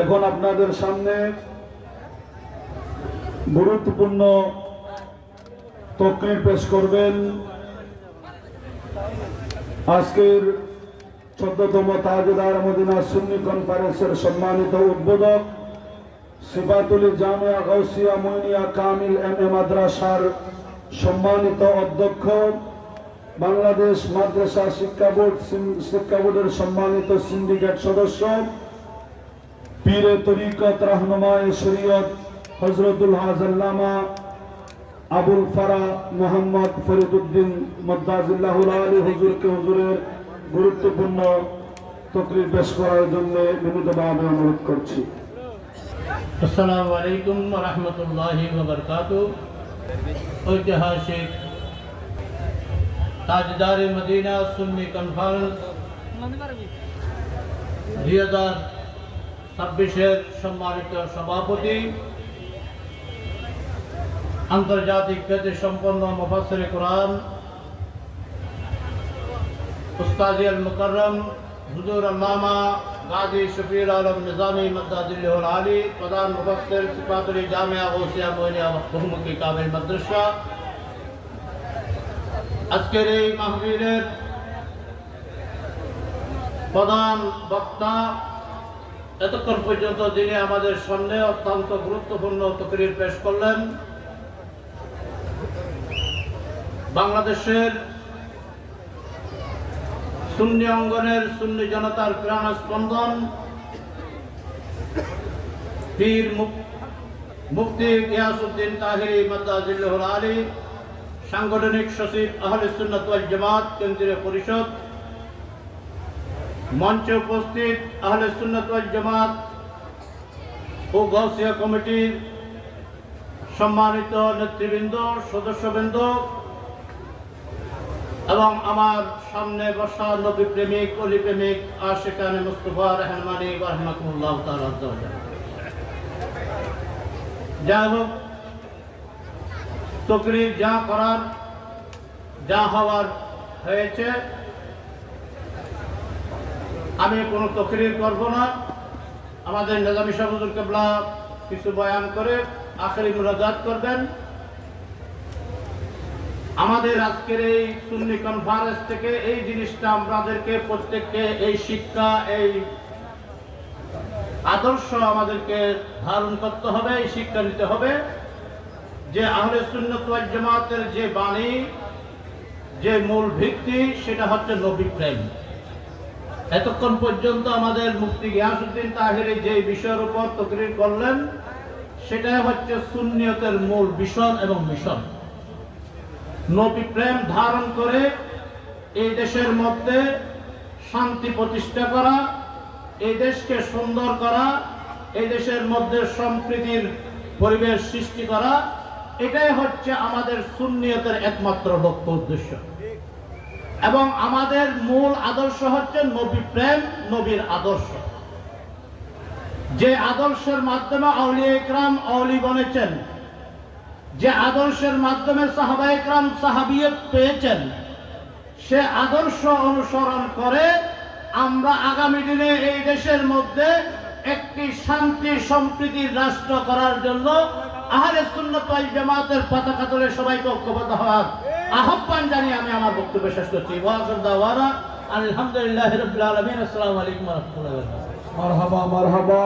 এখন আপনাদের সামনে গুরুত্বপূর্ণ তকরির পেশ করবেন আজকের 14তম তাজদার মদিনা সুন্নি কনফারেন্সের সম্মানিত উদ্বোধক সিফাতুল জামিয়া গাউসিয়া মুইনিয়া কামিল এম.এ. মাদ্রাসার সম্মানিত অধ্যক্ষ, বাংলাদেশ মাদ্রাসা শিক্ষা বোর্ডের সম্মানিত সিন্ডিকেট সদস্য, পীরে তরিকত রাহনুমায়ে শরীয়ত হযরতুল হাজ আল্লামা আবুল ফারা মোহাম্মদ ফরিদউদ্দিন মদ্দাজিল্লাহুল আলী হুজুরকে হুজুরের গুরুত্বপূর্ণ তকরির পেশ করার জন্য বিনীতভাবে অনুরোধ করছি। আসসালামু আলাইকুম ওয়া রাহমাতুল্লাহি ওয়া বারাকাতুহু। ঐতিহাসিক তাজদার মদিনা সুন্নি কনফারেন্স 2026-এর সম্মানিত সভাপতি, আন্তর্জাতিক খ্যাতি সম্পন্ন মুফাসসিরে কোরআন উস্তাদ আল মুকাররম হুজুর আল্লামা গাজী শফিউল আলম নিজামী মদ্দাজিল্লাহুল আলী, প্রধান মুফাসসির সিফাতুল জামিয়া গাউসিয়া মুইনিয়া বহুমুখী কামিল মাদ্রাসা, আজকের এই মাহফিলের প্রধান বক্তা, এতক্ষণ পর্যন্ত যিনি আমাদের সামনে অত্যন্ত গুরুত্বপূর্ণ তকরির পেশ করলেন, বাংলাদেশের সুন্নি অঙ্গনের সুন্নি জনতার প্রাণ স্পন্দন, পীর মুফতি গিয়াসউদ্দিন তাহিরি মদ্দাজিল্লাহুল আলী, সাংগঠনিক সচিব আহলে সুন্নাত ওয়াল জামাত কেন্দ্রীয় পরিষদ, মঞ্চে উপস্থিত আহলে সুন্নাত ওয়াল জামাত ও গাউসিয়া কমিটির সম্মানিত নেতৃবৃন্দ, সদস্যবৃন্দ এবং আমার সামনে বসা নবী প্রেমিক, অলি প্রেমিক, আশিকানে মুস্তাফা রহমানি ওয়া রাহমাতুল্লাহ তাআলা। যাই হোক, তকরির যা করার যা হওয়ার হয়েছে, আমি কোনো তকরির করব না। আমাদের নিজামী সাহেব হুজুর কিবলা কিছু বয়ান করে আখেরি মুনাজাত করবেন। আমাদের আজকের এই সুন্নি কনফারেন্স থেকে এই জিনিসটা আমাদেরকে প্রত্যেককে এই শিক্ষা, এই আদর্শ আমাদেরকে ধারণ করতে হবে, এই শিক্ষা নিতে হবে যে আহলে সুন্নাত ওয়াল জামাতের যে বাণী, যে মূল ভিত্তি, সেটা হচ্ছে নবী প্রেম। এতক্ষণ পর্যন্ত আমাদের মুফতি গিয়াসউদ্দিন তাহিরি যে বিষয়ের উপর তকরির করলেন, সেটাই হচ্ছে সুন্নিয়তের মূল ভিশন এবং মিশন। নবী প্রেম ধারণ করে এই দেশের মধ্যে শান্তি প্রতিষ্ঠা করা, এই দেশকে সুন্দর করা, এই দেশের মধ্যে সম্প্রীতির পরিবেশ সৃষ্টি করা, এটাই হচ্ছে আমাদের সুন্নিয়তের একমাত্র লক্ষ্য উদ্দেশ্য। এবং আমাদের মূল আদর্শ হচ্ছে নবী প্রেম, নবীর আদর্শ, যে আদর্শের মাধ্যমে আউলিয়া ইকরাম আউলি বনেছেন, যে আদর্শের মাধ্যমে সাহাবা ইকরাম সাহাবিয়ত পেয়েছেন, সে আদর্শ অনুসরণ করে আমরা আগামী দিনে এই দেশের মধ্যে একটি শান্তি সম্প্রীতির রাষ্ট্র করার জন্য আহলে সুন্নাত ওয়াল জামাতের পতাকা তুলে সবাইকে ঐক্যবদ্ধ হওয়ার আহ্বান জানিয়ে আমি আমার বক্তব্য শেষ করছি। আলহামদুলিল্লাহি রাব্বিল আলামিন। আসসালামু আলাইকুম ওয়া রাহমাতুল্লাহি ওয়া বারাকাতুহু। মারহাবা মারহাবা।